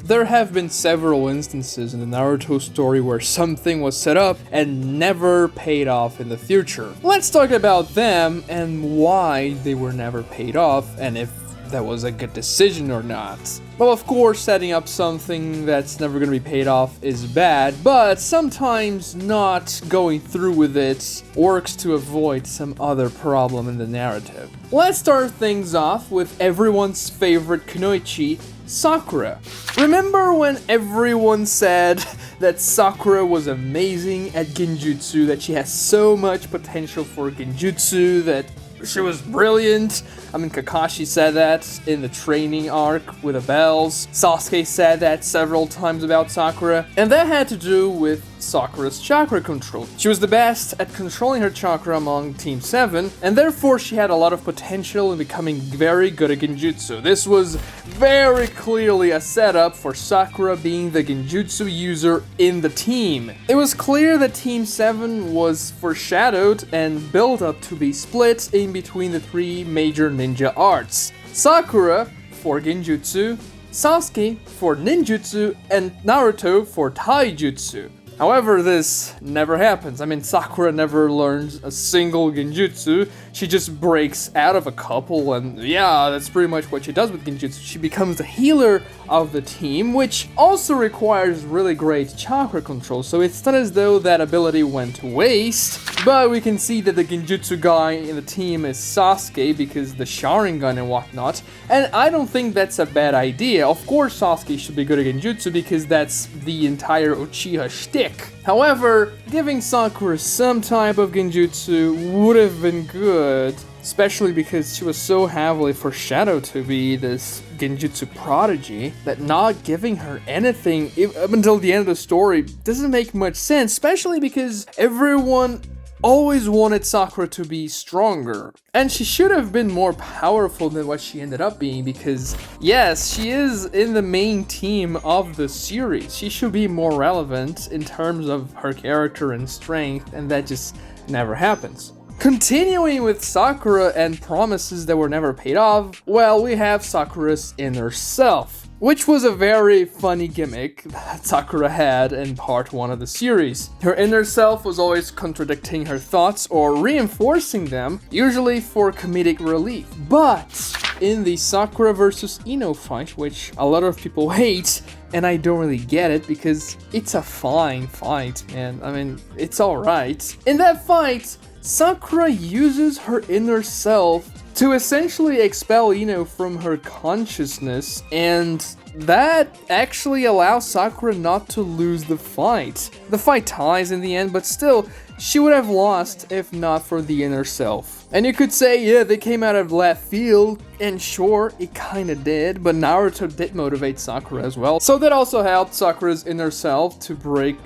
There have been several instances in the Naruto story where something was set up and never paid off in the future. Let's talk about them and why they were never paid off and if that was a good decision or not. Well, of course, setting up something that's never going to be paid off is bad, but sometimes not going through with it works to avoid some other problem in the narrative. Let's start things off with everyone's favorite kunoichi, Sakura. Remember when everyone said that Sakura was amazing at genjutsu, that she has so much potential for genjutsu, that she was brilliant? I mean, Kakashi said that in the training arc with the bells. Sasuke said that several times about Sakura, and that had to do with Sakura's chakra control. She was the best at controlling her chakra among Team 7, and therefore she had a lot of potential in becoming very good at genjutsu. This was very clearly a setup for Sakura being the genjutsu user in the team. It was clear that Team 7 was foreshadowed and built up to be split in between the three major ninja arts. Sakura for genjutsu, Sasuke for ninjutsu, and Naruto for taijutsu. However, this never happens. I mean, Sakura never learns a single genjutsu. She just breaks out of a couple, and yeah, that's pretty much what she does with genjutsu. She becomes the healer of the team, which also requires really great chakra control, so it's not as though that ability went to waste. But we can see that the genjutsu guy in the team is Sasuke because the Sharingan and whatnot, and I don't think that's a bad idea. Of course Sasuke should be good at genjutsu because that's the entire Uchiha shtick. However, giving Sakura some type of genjutsu would have been good, especially because she was so heavily foreshadowed to be this genjutsu prodigy that not giving her anything up until the end of the story doesn't make much sense, especially because everyone always wanted Sakura to be stronger, and she should have been more powerful than what she ended up being because, yes, she is in the main team of the series. She should be more relevant in terms of her character and strength, and that just never happens. Continuing with Sakura and promises that were never paid off, well, we have Sakura's inner self, which was a very funny gimmick that Sakura had in part 1 of the series. Her inner self was always contradicting her thoughts or reinforcing them, usually for comedic relief. But in the Sakura vs. Ino fight, which a lot of people hate, and I don't really get it because it's a fine fight, man. I mean, it's alright. In that fight, Sakura uses her inner self to essentially expel Ino from her consciousness, and that actually allows Sakura not to lose the fight. The fight ties in the end, but still, she would have lost if not for the inner self. And you could say, yeah, they came out of left field, and sure, it kinda did, but Naruto did motivate Sakura as well. So that also helped Sakura's inner self to break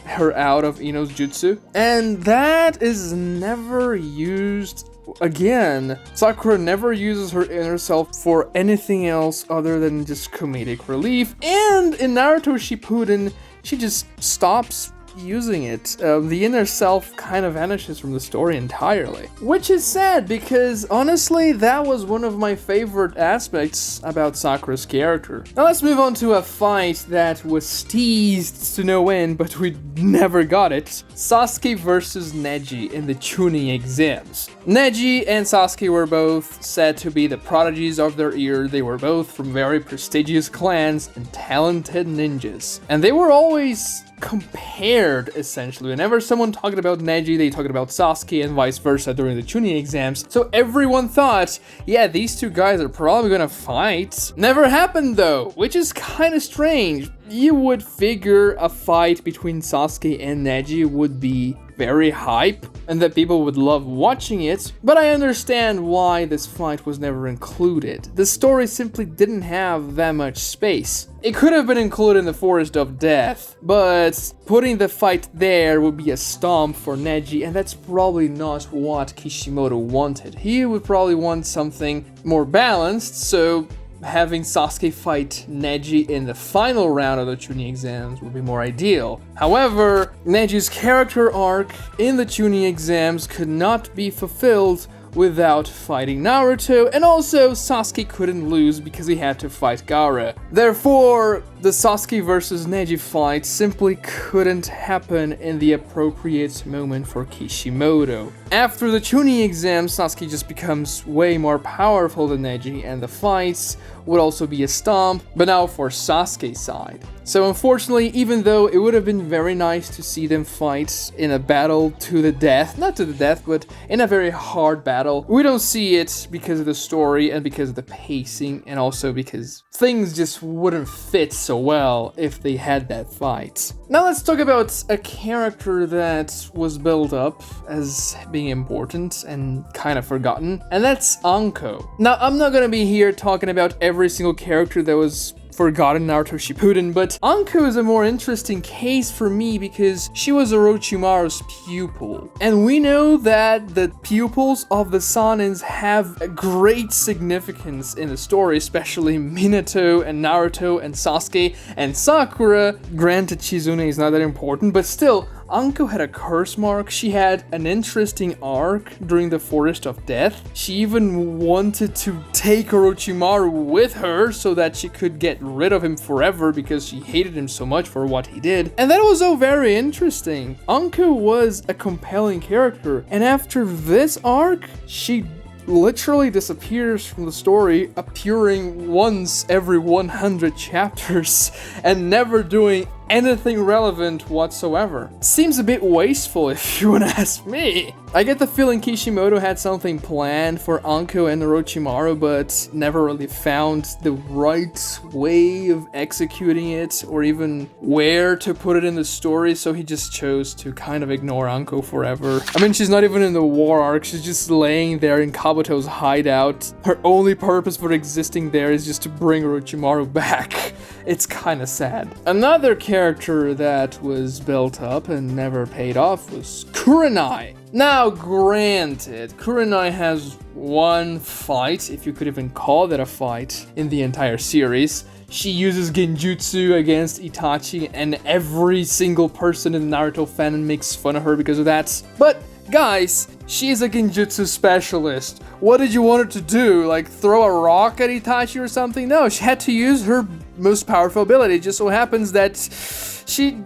her out of Ino's jutsu, and that is never used again. Sakura never uses her inner self for anything else other than just comedic relief, and in Naruto Shippuden, she just stops using it. The inner self kind of vanishes from the story entirely, which is sad because honestly that was one of my favorite aspects about Sakura's character. Now let's move on to a fight that was teased to no end but we never got it. Sasuke versus Neji in the Chunin exams. Neji and Sasuke were both said to be the prodigies of their year. They were both from very prestigious clans and talented ninjas, and they were always compared, essentially. Whenever someone talked about Neji, they talked about Sasuke and vice versa during the Chunin exams. So everyone thought, yeah, these two guys are probably gonna fight. Never happened though, which is kind of strange. You would figure a fight between Sasuke and Neji would be very hype and that people would love watching it, but I understand why this fight was never included. The story simply didn't have that much space. It could have been included in the Forest of Death, but putting the fight there would be a stomp for Neji, and that's probably not what Kishimoto wanted. He would probably want something more balanced, so having Sasuke fight Neji in the final round of the Chunin exams would be more ideal. However, Neji's character arc in the Chunin exams could not be fulfilled without fighting Naruto, and also Sasuke couldn't lose because he had to fight Gaara. Therefore, the Sasuke versus Neji fight simply couldn't happen in the appropriate moment for Kishimoto. After the Chunin exam, Sasuke just becomes way more powerful than Neji, and the fights would also be a stomp, but now for Sasuke's side. So unfortunately, even though it would have been very nice to see them fight in a battle to the death, not to the death, but in a very hard battle, we don't see it because of the story and because of the pacing, and also because things just wouldn't fit so well if they had that fight. Now let's talk about a character that was built up as being important and kind of forgotten, and that's Anko. Now, I'm not gonna be here talking about every single character that was forgotten in Naruto Shippuden, but Anko is a more interesting case for me because she was Orochimaru's pupil. And we know that the pupils of the Sanins have a great significance in the story, especially Minato and Naruto and Sasuke and Sakura. Granted, Chizune is not that important, but still, Anko had a curse mark. She had an interesting arc during the Forest of Death. She even wanted to take Orochimaru with her so that she could get rid of him forever because she hated him so much for what he did. And that was all very interesting. Anko was a compelling character, and after this arc, she literally disappears from the story, appearing once every 100 chapters and never doing anything relevant whatsoever. Seems a bit wasteful if you wanna ask me. I get the feeling Kishimoto had something planned for Anko and Orochimaru, but never really found the right way of executing it or even where to put it in the story, so he just chose to kind of ignore Anko forever. I mean, she's not even in the war arc, she's just laying there in Kabuto's hideout. Her only purpose for existing there is just to bring Orochimaru back. It's kinda sad. Another character that was built up and never paid off was Kurenai. Now, granted, Kurenai has one fight, if you could even call that a fight, in the entire series. She uses genjutsu against Itachi, and every single person in the Naruto fandom makes fun of her because of that. But guys, she's a genjutsu specialist. What did you want her to do? Like, throw a rock at Itachi or something? No, she had to use her most powerful ability. It just so happens that she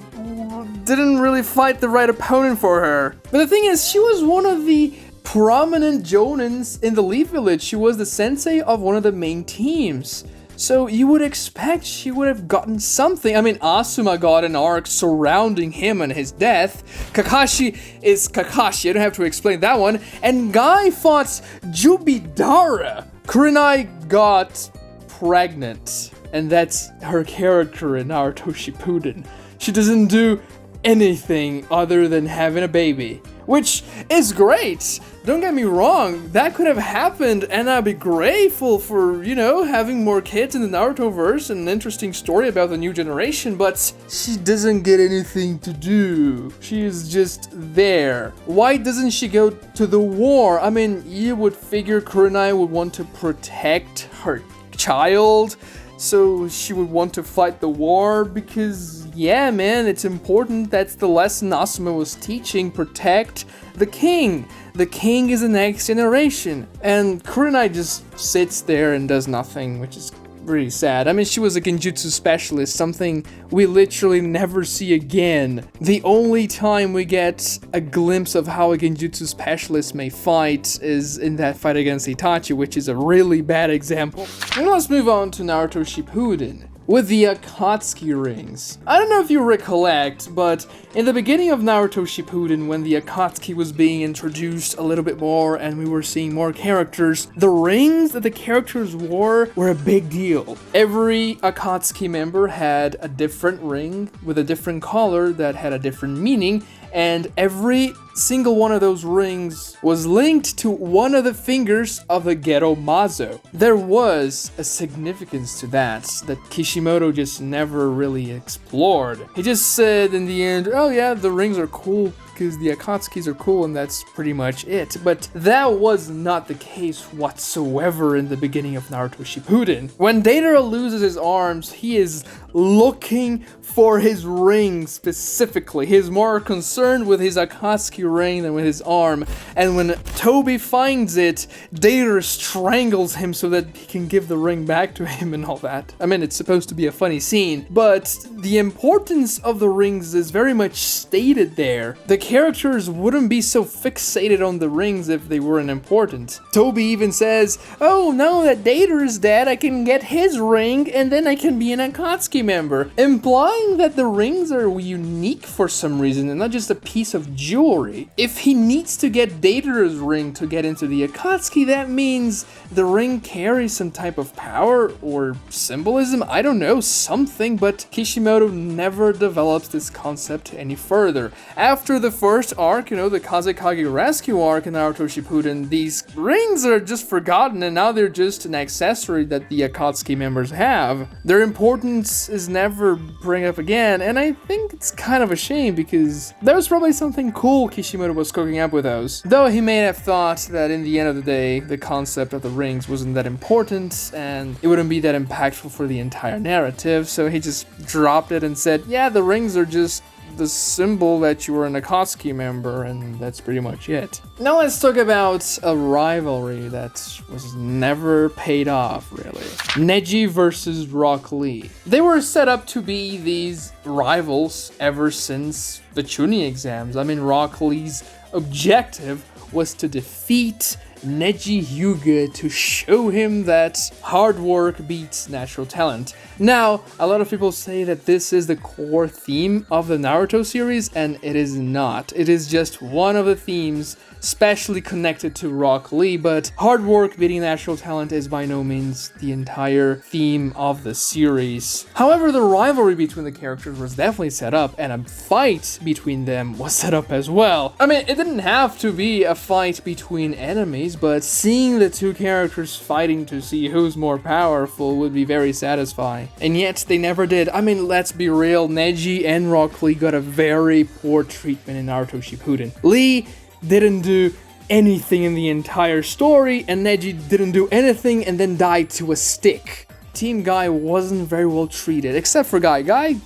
didn't really fight the right opponent for her. But the thing is, she was one of the prominent jonins in the Leaf Village. She was the sensei of one of the main teams. So you would expect she would have gotten something. I mean, Asuma got an arc surrounding him and his death. Kakashi is Kakashi, I don't have to explain that one. And Guy fought Jubidara. Kurenai got pregnant. And that's her character in Naruto Shippuden. She doesn't do anything other than having a baby, which is great. Don't get me wrong, that could have happened, and I'd be grateful for, you know, having more kids in the Naruto-verse and an interesting story about the new generation, but she doesn't get anything to do. She is just there. Why doesn't she go to the war? I mean, you would figure Kurenai would want to protect her child, so she would want to fight the war because, yeah, man, it's important. That's the lesson Asuma was teaching. Protect the king. The king is the next generation. And Kurenai just sits there and does nothing, which is really sad. I mean, she was a genjutsu specialist, something we literally never see again. The only time we get a glimpse of how a genjutsu specialist may fight is in that fight against Itachi, which is a really bad example. And let's move on to Naruto Shippuden with the Akatsuki Rings. I don't know if you recollect, but in the beginning of Naruto Shippuden, when the Akatsuki was being introduced a little bit more and we were seeing more characters, the rings that the characters wore were a big deal. Every Akatsuki member had a different ring with a different color that had a different meaning, and every single one of those rings was linked to one of the fingers of the Gero Mazo. There was a significance to that Kishimoto just never really explored. He just said in the end, oh yeah, the rings are cool because the Akatsukis are cool and that's pretty much it. But that was not the case whatsoever in the beginning of Naruto Shippuden. When Deidara loses his arms, he is looking for his ring specifically. He is more concerned with his Akatsuki ring than with his arm. And when Toby finds it, Deidara strangles him so that he can give the ring back to him and all that. I mean, it's supposed to be a funny scene, but the importance of the rings is very much stated there. The characters wouldn't be so fixated on the rings if they weren't important. Toby even says, oh, now that Deidara is dead, I can get his ring and then I can be an Akatsuki member, implying that the rings are unique for some reason and not just a piece of jewelry. If he needs to get Deidara's ring to get into the Akatsuki, that means the ring carries some type of power or symbolism, I don't know, something, but Kishimoto never develops this concept any further. After the first arc, the Kazekage rescue arc in Naruto Shippuden, these rings are just forgotten and now they're just an accessory that the Akatsuki members have. Their importance is never bring up again, and I think it's kind of a shame because there was probably something cool Kishimoto was cooking up with those. Though he may have thought that in the end of the day, the concept of the rings wasn't that important and it wouldn't be that impactful for the entire narrative, so he just dropped it and said, yeah, the rings are just the symbol that you were an Akatsuki member, and that's pretty much it. Now let's talk about a rivalry that was never paid off, really. Neji versus Rock Lee. They were set up to be these rivals ever since the Chunin exams. I mean, Rock Lee's objective was to defeat Neji Hyuga to show him that hard work beats natural talent. Now, a lot of people say that this is the core theme of the Naruto series, and it is not. It is just one of the themes specially connected to Rock Lee, but hard work beating natural talent is by no means the entire theme of the series. However, the rivalry between the characters was definitely set up, and a fight between them was set up as well. I mean, it didn't have to be a fight between enemies, but seeing the two characters fighting to see who's more powerful would be very satisfying. And yet, they never did. I mean, let's be real, Neji and Rock Lee got a very poor treatment in Naruto Shippuden. Lee didn't do anything in the entire story, and Neji didn't do anything and then died to a stick. Team Guy wasn't very well treated, except for Guy. Guy,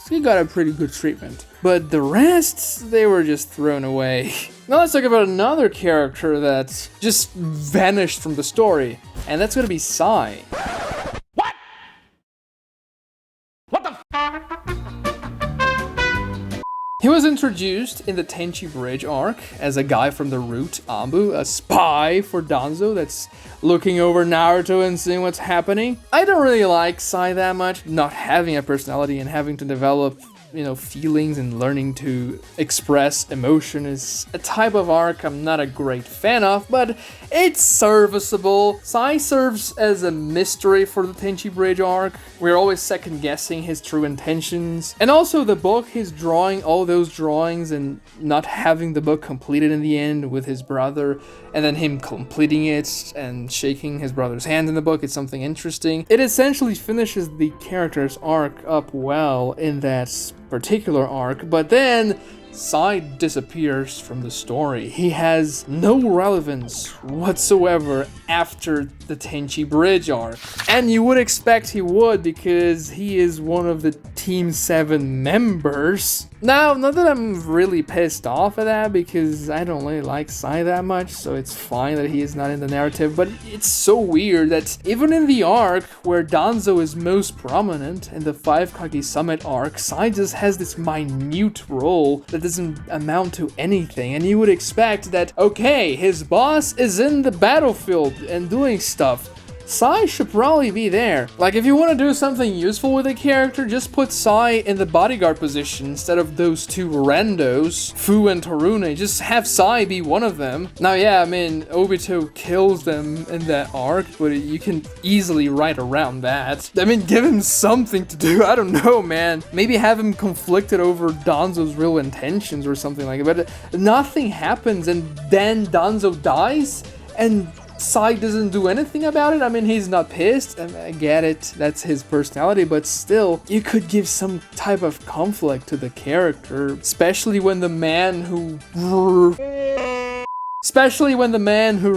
he got a pretty good treatment. But the rest, they were just thrown away. Now let's talk about another character that just vanished from the story, and that's gonna be Sai. What? What the f? He was introduced in the Tenchi Bridge arc as a guy from the root, Ambu, a spy for Danzo that's looking over Naruto and seeing what's happening. I don't really like Sai that much, not having a personality and having to develop feelings and learning to express emotion is a type of arc I'm not a great fan of, but it's serviceable. Sai serves as a mystery for the Tenchi Bridge arc. We're always second guessing his true intentions. And also the book, he's drawing all those drawings and not having the book completed in the end with his brother, and then him completing it and shaking his brother's hand in the book. It's something interesting. It essentially finishes the character's arc up well in that particular arc, but then Sai disappears from the story. He has no relevance whatsoever after the Tenchi Bridge arc. And you would expect he would, because he is one of the Team 7 members. Now, not that I'm really pissed off at that, because I don't really like Sai that much, so it's fine that he is not in the narrative, but it's so weird that even in the arc where Danzo is most prominent, in the 5 Kage Summit arc, Sai just has this minute role that doesn't amount to anything, and you would expect that, okay, his boss is in the battlefield and doing stuff. Sai should probably be there. Like, if you want to do something useful with a character, just put Sai in the bodyguard position instead of those two randos, Fu and Torune. Just have Sai be one of them. Now, yeah, I mean, Obito kills them in that arc, but you can easily write around that. I mean, give him something to do. I don't know, man. Maybe have him conflicted over Danzo's real intentions or something like that. But nothing happens, and then Danzo dies, and Sai doesn't do anything about it. I mean, he's not pissed. I get it. That's his personality. But still, you could give some type of conflict to the character. Especially when the man who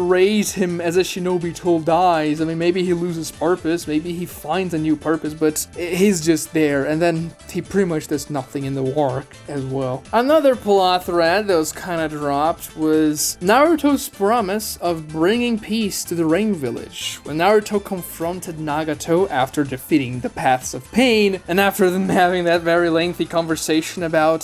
raised him as a shinobi tool dies. I mean, maybe he loses purpose, maybe he finds a new purpose, but he's just there, and then he pretty much does nothing in the work as well. Another plot thread that was kind of dropped was Naruto's promise of bringing peace to the Rain Village. When Naruto confronted Nagato after defeating the Paths of Pain, and after them having that very lengthy conversation about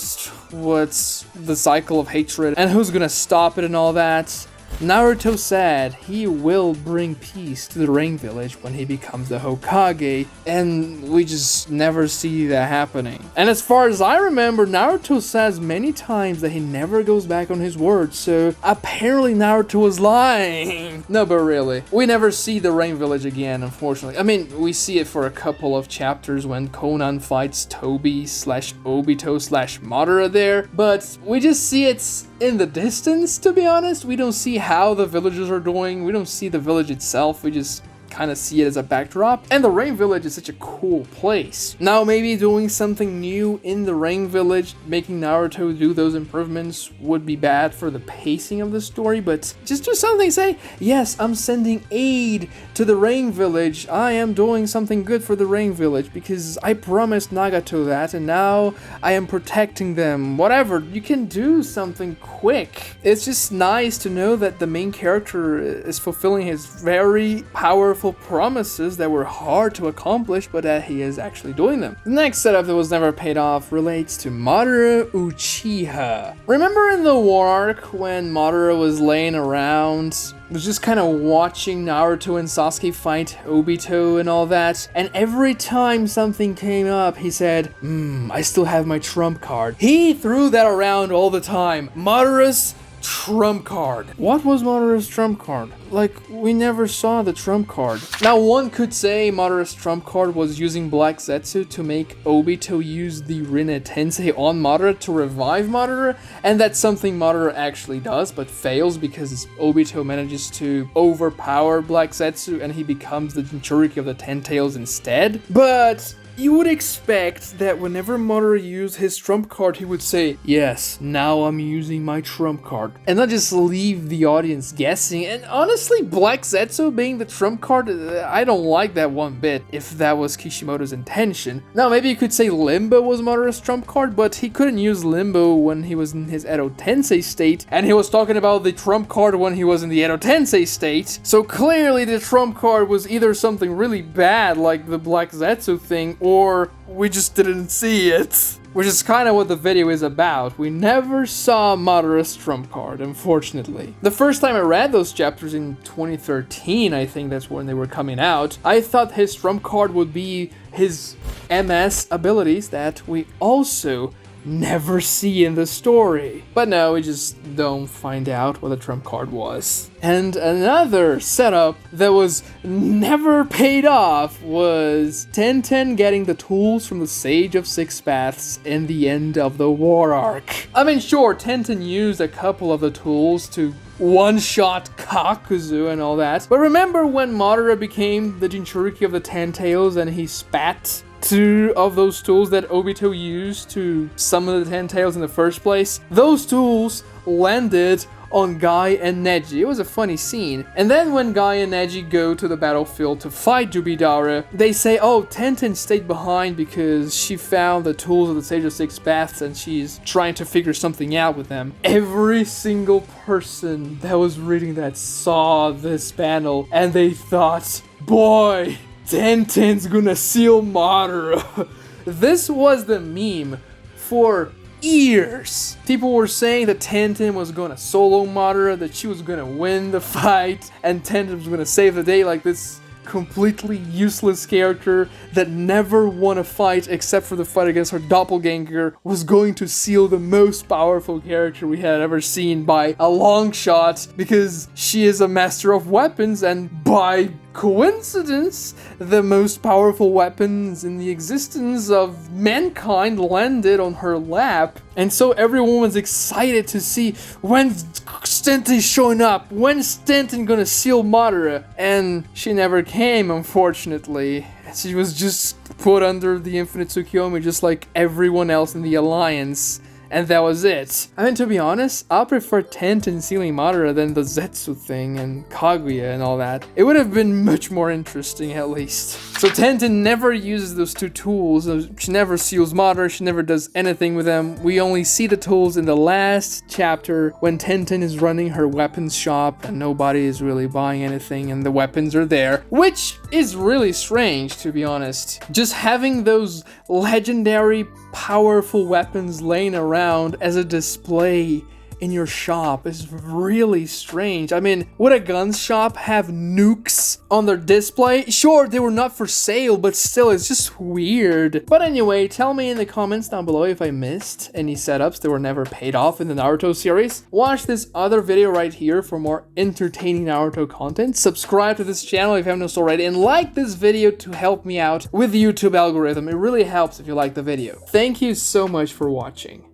what's the cycle of hatred and who's gonna stop it and all that, Naruto said he will bring peace to the Rain Village when he becomes the Hokage, and we just never see that happening. And as far as I remember, Naruto says many times that he never goes back on his word, so apparently Naruto was lying. No, but really, we never see the Rain Village again, unfortunately. I mean, we see it for a couple of chapters when Conan fights Tobi/Obito/Madara there, but we just see it in the distance, to be honest. We don't see how the villagers are doing. We don't see the village itself. We just kind of see it as a backdrop. And the Rain Village is such a cool place. Now, maybe doing something new in the Rain Village, making Naruto do those improvements would be bad for the pacing of the story, but just do something, say, yes, I'm sending aid to the Rain Village. I am doing something good for the Rain Village because I promised Nagato that, and now I am protecting them. Whatever, you can do something quick. It's just nice to know that the main character is fulfilling his very powerful promises that were hard to accomplish, but that he is actually doing them. The next setup that was never paid off relates to Madara Uchiha. Remember in the war arc when Madara was laying around, was just kind of watching Naruto and Sasuke fight Obito and all that, and every time something came up, he said, I still have my trump card. He threw that around all the time. Madara's trump card. What was Madara's trump card? Like, we never saw the trump card. Now, one could say Madara's trump card was using Black Zetsu to make Obito use the Rinne Tensei on Madara to revive Madara, and that's something Madara actually does, but fails because Obito manages to overpower Black Zetsu and he becomes the Jinchuriki of the Ten Tails instead. But you would expect that whenever Madara used his trump card, he would say, yes, now I'm using my trump card, and not just leave the audience guessing. And honestly, Black Zetsu being the trump card, I don't like that one bit, if that was Kishimoto's intention. Now, maybe you could say Limbo was Madara's trump card, but he couldn't use Limbo when he was in his Edo Tensei state, and he was talking about the trump card when he was in the Edo Tensei state. So clearly the trump card was either something really bad, like the Black Zetsu thing, or we just didn't see it. Which is kind of what the video is about. We never saw Madara's trump card, unfortunately. The first time I read those chapters in 2013, I think that's when they were coming out, I thought his trump card would be his MS abilities that we also never see in the story. But no, we just don't find out what the trump card was. And another setup that was never paid off was Tenten getting the tools from the Sage of Six Paths in the end of the war arc. I mean, sure, Tenten used a couple of the tools to one-shot Kakuzu and all that, but remember when Madara became the Jinchuriki of the Ten Tails and he spat two of those tools that Obito used to summon the Ten Tails in the first place? Those tools landed on Guy and Neji. It was a funny scene. And then when Guy and Neji go to the battlefield to fight Jubidara, they say, oh, Tenten stayed behind because she found the tools of the Sage of Six Paths and she's trying to figure something out with them. Every single person that was reading that saw this panel and they thought, boy, Tenten's gonna seal Madara. This was the meme for years. People were saying that Tenten was gonna solo Madara, that she was gonna win the fight, and Tenten was gonna save the day, like this completely useless character that never won a fight except for the fight against her doppelganger was going to seal the most powerful character we had ever seen by a long shot because she is a master of weapons and by coincidence, the most powerful weapons in the existence of mankind landed on her lap. And so everyone was excited to see when Stanton's showing up, when Stanton gonna seal Madara. And she never came, unfortunately. She was just put under the Infinite Tsukiyomi just like everyone else in the Alliance. And that was it. I mean, to be honest, I prefer Tenten sealing Madara than the Zetsu thing and Kaguya and all that. It would have been much more interesting, at least. So Tenten never uses those two tools. She never seals Madara, she never does anything with them. We only see the tools in the last chapter when Tenten is running her weapons shop and nobody is really buying anything and the weapons are there, which is really strange, to be honest. Just having those legendary powerful weapons laying around as a display in your shop is really strange. I mean, would a gun shop have nukes on their display? Sure, they were not for sale, but still, it's just weird. But anyway, tell me in the comments down below if I missed any setups that were never paid off in the Naruto series. Watch this other video right here for more entertaining Naruto content. Subscribe to this channel if you haven't already, and like this video to help me out with the YouTube algorithm. It really helps if you like the video. Thank you so much for watching.